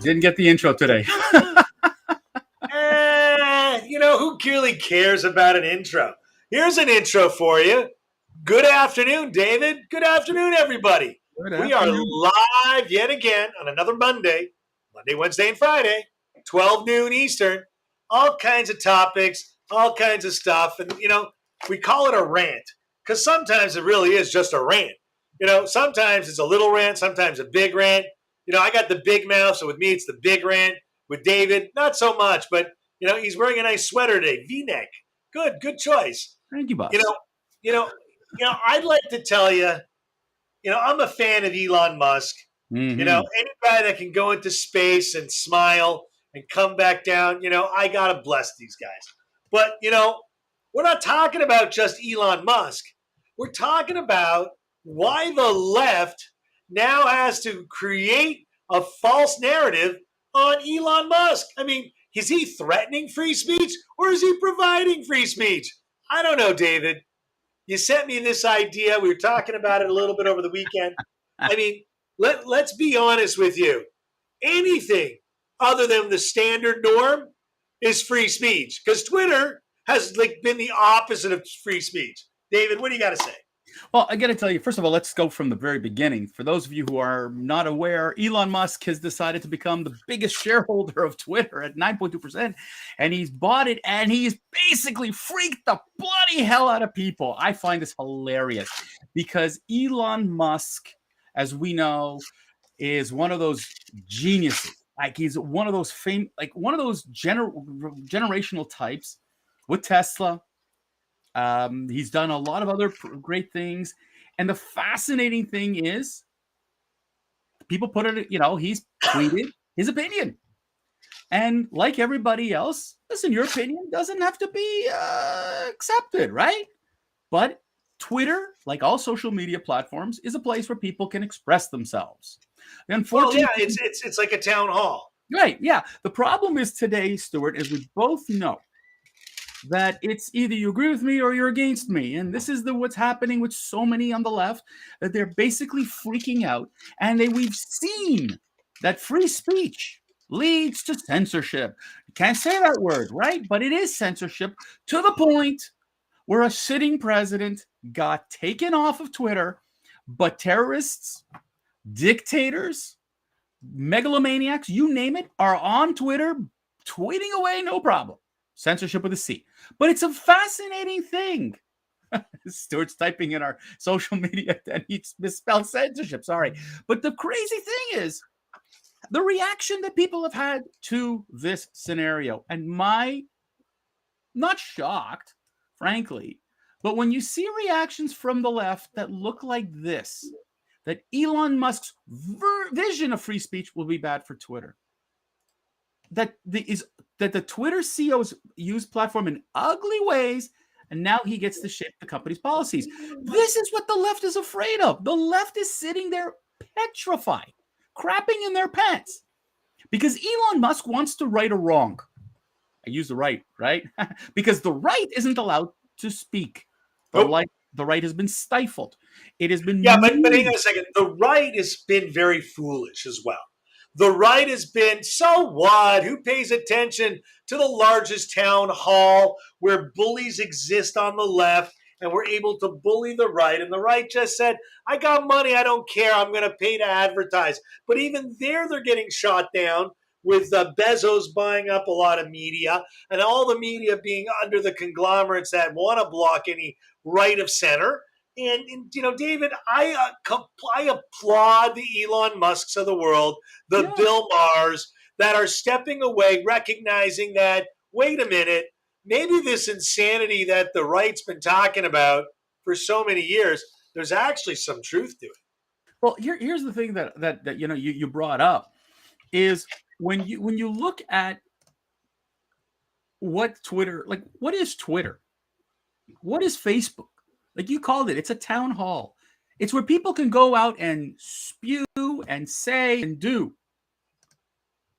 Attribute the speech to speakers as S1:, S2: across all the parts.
S1: Didn't get the intro today.
S2: Who really cares about an intro? Here's an intro for you. Good afternoon, David. Good afternoon, everybody. We are live yet again on another Monday, Wednesday, and Friday, 12 noon Eastern. All kinds of topics, all kinds of stuff. And, we call it a rant because sometimes it really is just a rant. Sometimes it's a little rant, sometimes a big rant. I got the big mouth, so with me, it's the big rant. With David, not so much, but, he's wearing a nice sweater today, V-neck. Good choice.
S1: Thank you, boss.
S2: I'd like to tell you, I'm a fan of Elon Musk.
S1: Mm-hmm.
S2: Any guy that can go into space and smile and come back down, I got to bless these guys. But, we're not talking about just Elon Musk. We're talking about why the left now has to create a false narrative on Elon Musk. I mean, is he threatening free speech or is he providing free speech? I don't know, David. You sent me this idea. We were talking about it a little bit over the weekend. I mean, let's be honest with you. Anything other than the standard norm is free speech because Twitter has been the opposite of free speech. David, what do you got to say?
S1: Well, I got to tell you, first of all, let's go from the very beginning. For those of you who are not aware, Elon Musk has decided to become the biggest shareholder of Twitter at 9.2%, and he's bought it, and he's basically freaked the bloody hell out of people. I find this hilarious because Elon Musk, as we know, is one of those geniuses. Like he's one of those generational types with Tesla. He's done a lot of other great things. And the fascinating thing is people put it, he's tweeted his opinion. And like everybody else, listen, your opinion doesn't have to be accepted, right? But Twitter, like all social media platforms, is a place where people can express themselves.
S2: Unfortunately, it's like a town hall.
S1: Right, yeah. The problem is today, Stuart, as we both know, that it's either you agree with me or you're against me. And this is what's happening with so many on the left, that they're basically freaking out. And we've seen that free speech leads to censorship. You can't say that word, right? But it is censorship to the point where a sitting president got taken off of Twitter, but terrorists, dictators, megalomaniacs, you name it, are on Twitter tweeting away, no problem. Censorship with a C. But it's a fascinating thing. Stuart's typing in our social media that he misspelled censorship. Sorry. But the crazy thing is the reaction that people have had to this scenario. And not shocked, frankly, but when you see reactions from the left that look like this, that Elon Musk's vision of free speech will be bad for Twitter. That the Twitter CEOs use platform in ugly ways, and now he gets to shape the company's policies. This is what the left is afraid of. The left is sitting there petrified, crapping in their pants, because Elon Musk wants to right a wrong. I use the right? Because the right isn't allowed to speak. The right has been stifled. It has been
S2: but hang on a second. The right has been very foolish as well. The right has been, so what? Who pays attention to the largest town hall where bullies exist on the left and we're able to bully the right? And the right just said, I got money, I don't care, I'm going to pay to advertise. But even there, they're getting shot down with Bezos buying up a lot of media and all the media being under the conglomerates that want to block any right of center. And David, I applaud the Elon Musks of the world, the Bill Maher's that are stepping away, recognizing that, wait a minute, maybe this insanity that the right's been talking about for so many years, there's actually some truth to it.
S1: Well, here's the thing that you brought up is when you look at what Twitter, like what is Twitter? What is Facebook? Like you called it, it's a town hall. It's where people can go out and spew and say and do.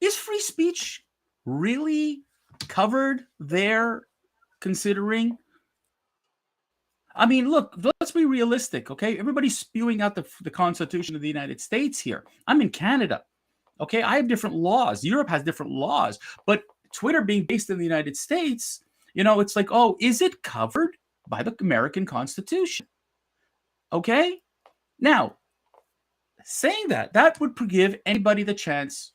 S1: Is free speech really covered there, considering? I mean, look, let's be realistic, okay? Everybody's spewing out the Constitution of the United States here. I'm in Canada, Okay, I have different laws. Europe has different laws, but Twitter being based in the United States, it's like, oh, is it covered by the American Constitution? Okay, now saying that would give anybody the chance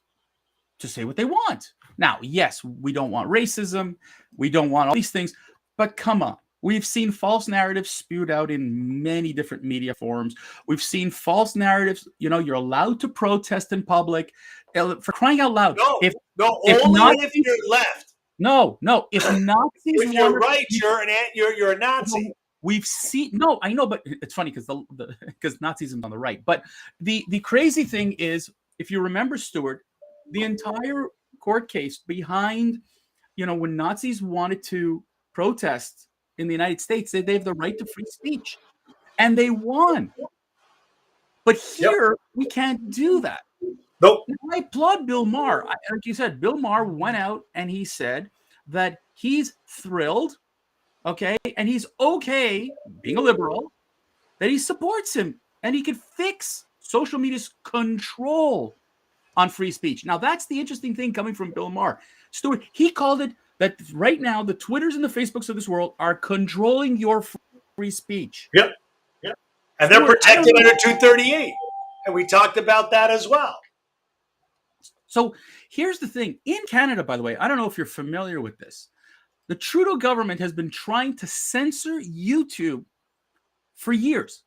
S1: to say what they want. Now, yes, we don't want racism, we don't want all these things, but come on. We've seen false narratives spewed out in many different media forms. We've seen false narratives. You're allowed to protest in public. For crying out loud.
S2: No,
S1: if
S2: only
S1: Nazis,
S2: if you're left.
S1: No. If Nazis,
S2: if you're right, you're a Nazi.
S1: We've seen. No, I know, but it's funny because because Nazism's on the right. But the crazy thing is, if you remember, Stuart, the entire court case behind, when Nazis wanted to protest in the United States, they have the right to free speech, and they won. But here we can't do that.
S2: Nope.
S1: I applaud Bill Maher. Like you said, Bill Maher went out and he said that he's thrilled, okay, and he's okay being a liberal, that he supports him and he could fix social media's control on free speech. Now, that's the interesting thing coming from Bill Maher. Stuart, he called it that right now the Twitters and the Facebooks of this world are controlling your free speech.
S2: Yep. And they're protected under 238. And we talked about that as well.
S1: So here's the thing. In Canada, by the way, I don't know if you're familiar with this. The Trudeau government has been trying to censor YouTube for years.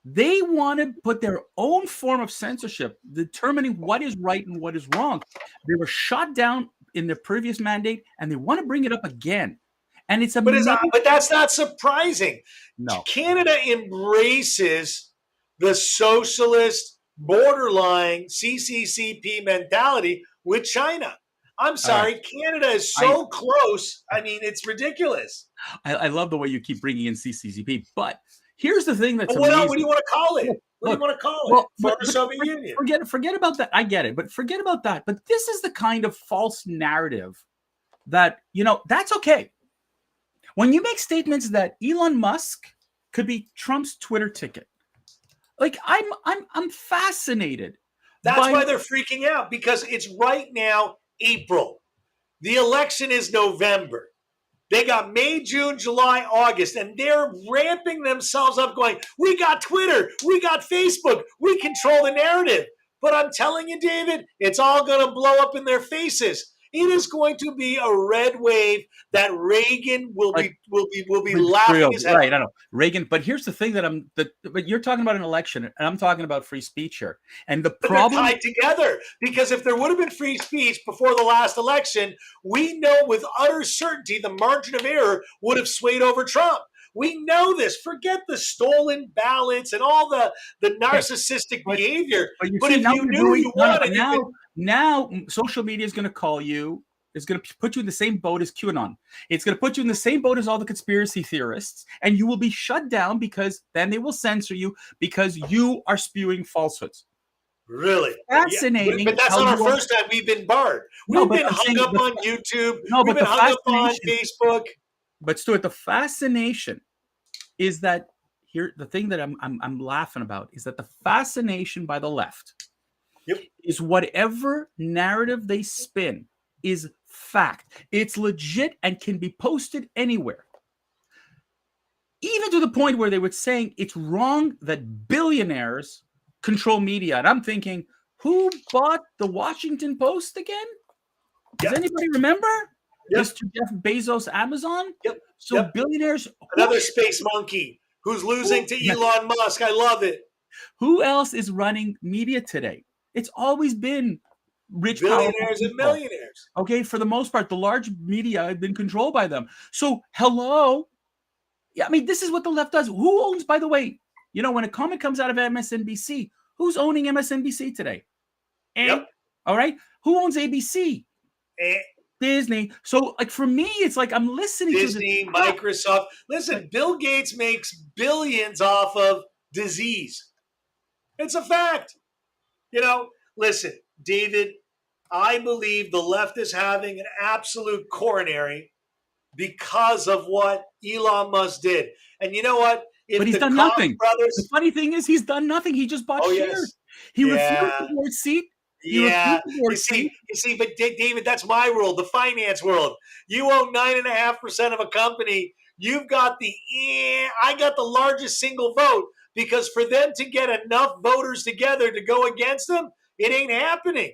S1: They want to put their own form of censorship, determining what is right and what is wrong. They were shot down in their previous mandate, and they want to bring it up again. And it's amazing.
S2: But that's not surprising.
S1: No.
S2: Canada embraces the socialist borderline CCCP mentality with China. I'm sorry, Canada is so close. I mean, it's ridiculous.
S1: I love the way you keep bringing in CCCP, but here's the thing that's
S2: amazing.
S1: What
S2: do you want to call it? What do you want to call it? Former Soviet Union.
S1: Forget about that. I get it, but forget about that. But this is the kind of false narrative that, that's okay. When you make statements that Elon Musk could be Trump's Twitter ticket, like I'm fascinated.
S2: That's why they're freaking out, because it's right now April. The election is November. They got May, June, July, August, and they're ramping themselves up going, we got Twitter, we got Facebook, we control the narrative. But I'm telling you, David, it's all going to blow up in their faces. It is going to be a red wave that Reagan will be laughing his head.
S1: Right, I know Reagan. But here's the thing but you're talking about an election, and I'm talking about free speech here. And the problem
S2: they're tied together, because if there would have been free speech before the last election, we know with utter certainty the margin of error would have swayed over Trump. We know this. Forget the stolen ballots and all the narcissistic behavior. But if you knew you wanted,
S1: now social media is going to call you. It's going to put you in the same boat as QAnon. It's going to put you in the same boat as all the conspiracy theorists, and you will be shut down because then they will censor you because you are spewing falsehoods.
S2: Really
S1: fascinating.
S2: Yeah. But that's not our first time we've been barred. We've been hung up on YouTube. We've been hung up on Facebook.
S1: But Stuart, the fascination is that here. The thing that I'm laughing about is that the fascination by the left is whatever narrative they spin is fact. It's legit and can be posted anywhere. Even to the point where they were saying it's wrong that billionaires control media. And I'm thinking, who bought the Washington Post again? Does anybody remember? Mr. Jeff Bezos, Amazon? So billionaires.
S2: Another space monkey who's losing to Elon Musk. I love it.
S1: Who else is running media today? It's always been rich
S2: billionaires and millionaires.
S1: Okay, for the most part, the large media have been controlled by them. So, hello. Yeah, I mean, this is what the left does. Who owns, by the way, when a comment comes out of MSNBC, who's owning MSNBC today? All right. Who owns ABC? Disney. So, like, for me, it's like I'm listening
S2: Disney,
S1: to
S2: Microsoft. Listen, Bill Gates makes billions off of disease. It's a fact. Listen, David, I believe the left is having an absolute coronary because of what Elon Musk did. And you know what?
S1: But he's done nothing. The funny thing is he's done nothing. He just bought shares. He refused the board seat. He
S2: Yeah,
S1: refused the board seat.
S2: but David, that's my world, the finance world. You own 9.5% of a company. You've got I got the largest single vote because for them to get enough voters together to go against them, it ain't happening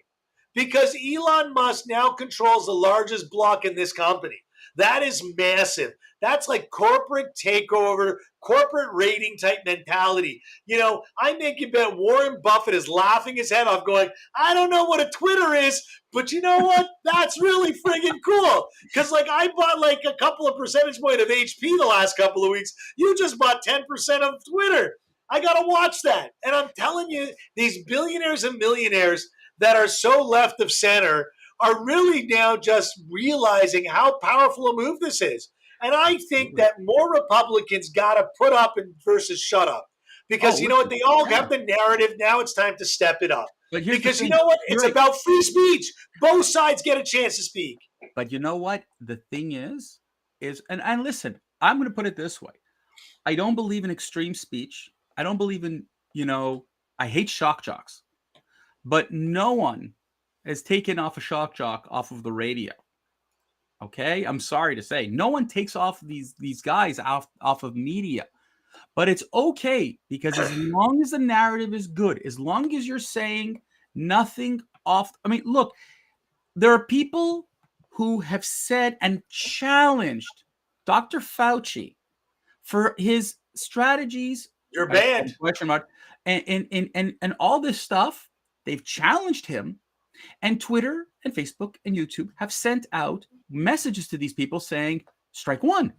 S2: because Elon Musk now controls the largest block in this company. That is massive. That's like corporate takeover, corporate rating type mentality. I make you bet Warren Buffett is laughing his head off, going, I don't know what a Twitter is, but you know what? That's really friggin' cool. Because I bought like a couple of percentage point of HP the last couple of weeks. You just bought 10% of Twitter. I gotta watch that. And I'm telling you, these billionaires and millionaires that are so left of center are really now just realizing how powerful a move this is. And I think that more Republicans got to put up versus shut up. Because you know what? They all have the narrative. Now it's time to step it up. Because you know what? It's about free speech. Both sides get a chance to speak.
S1: But you know what? The thing is and listen, I'm going to put it this way. I don't believe in extreme speech. I don't believe in, I hate shock jocks. But no one has taken off a shock jock off of the radio. Okay? I'm sorry to say. No one takes off these guys off of media. But it's okay because as long as the narrative is good, as long as you're saying nothing off. I mean, look, there are people who have said and challenged Dr. Fauci for his strategies.
S2: You're banned.
S1: Question mark. And all this stuff, they've challenged him. And Twitter and Facebook and YouTube have sent out messages to these people saying, strike one.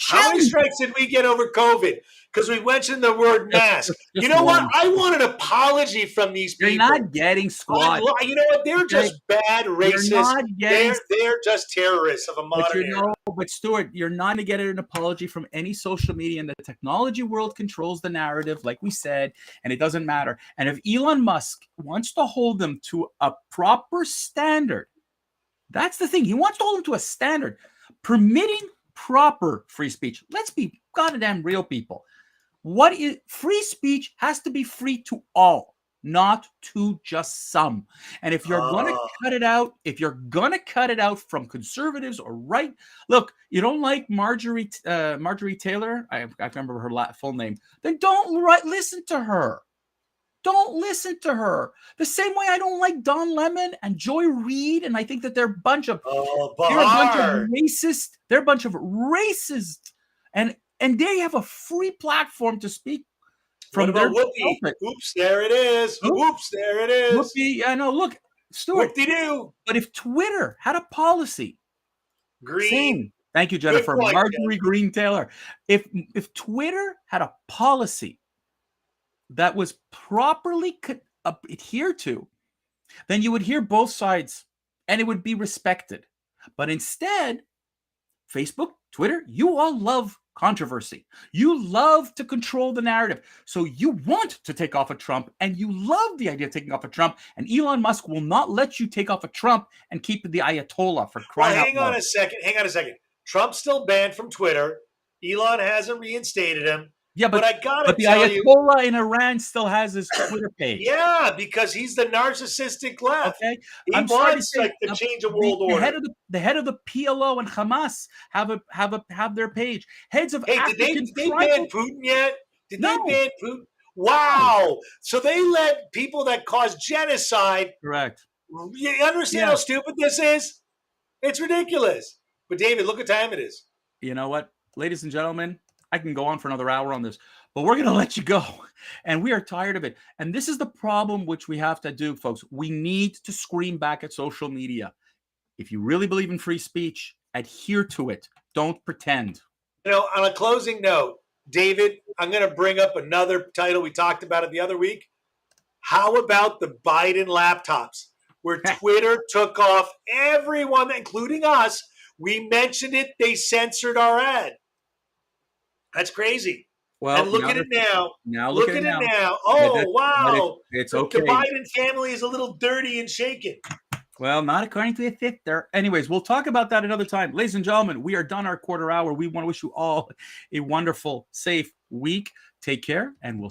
S2: How many strikes did we get over COVID? Because we mentioned the word mask. You know what? I want an apology from these people.
S1: You're not getting squat.
S2: You know what? They're just bad racists. They're just terrorists of a modern era.
S1: But Stuart, you're not going to get an apology from any social media. And the technology world controls the narrative, like we said, and it doesn't matter. And if Elon Musk wants to hold them to a proper standard, that's the thing. He wants to hold them to a standard, permitting proper free speech. Let's be goddamn real, people. What is free speech has to be free to all, not to just some. And if you're going to cut it out, from conservatives or right, look, you don't like Marjorie Taylor. I can't remember her full name. Then don't listen to her. Don't listen to her. The same way I don't like Don Lemon and Joy Reid, and I think that they're a bunch of racist. They're a bunch of racists, and they have a free platform to speak from their pulpit.
S2: Oops, there it is. Oops, there it is.
S1: Whoopie, I know. Look, Stuart.
S2: Whoop-de-doo.
S1: But if Twitter had a policy,
S2: Green.
S1: Thank you, Jennifer. Marjorie Green Taylor. If Twitter had a policy that was properly adhered to, then you would hear both sides and it would be respected. But instead, Facebook, Twitter, you all love controversy. You love to control the narrative. So you want to take off a Trump, and you love the idea of taking off a Trump, and Elon Musk will not let you take off a Trump and keep the Ayatollah for crying out loud.
S2: Hang on a second. Trump's still banned from Twitter. Elon hasn't reinstated him.
S1: Yeah, but
S2: I gotta
S1: the
S2: tell
S1: Ayatollah in Iran still has his Twitter page.
S2: Yeah, because he's the narcissistic left.
S1: Okay,
S2: he wants to change a world order.
S1: The head of the PLO and Hamas have their page. Heads of African
S2: did they ban Putin yet? Did they ban Putin? Wow! So they let people that cause genocide.
S1: Correct.
S2: You understand how stupid this is? It's ridiculous. But David, look what time it is.
S1: You know what, ladies and gentlemen? I can go on for another hour on this, but we're going to let you go. And we are tired of it. And this is the problem which we have to do, folks. We need to scream back at social media. If you really believe in free speech, adhere to it. Don't pretend.
S2: On a closing note, David, I'm going to bring up another title we talked about it the other week. How about the Biden laptops, where Twitter took off everyone, including us? We mentioned it. They censored our ad. That's crazy.
S1: Well,
S2: and look at it now.
S1: Look at it now.
S2: Oh, wow.
S1: It's okay.
S2: The Biden family is a little dirty and shaken.
S1: Well, not according to the fifth there. Anyways, we'll talk about that another time. Ladies and gentlemen, we are done our quarter hour. We want to wish you all a wonderful, safe week. Take care, and we'll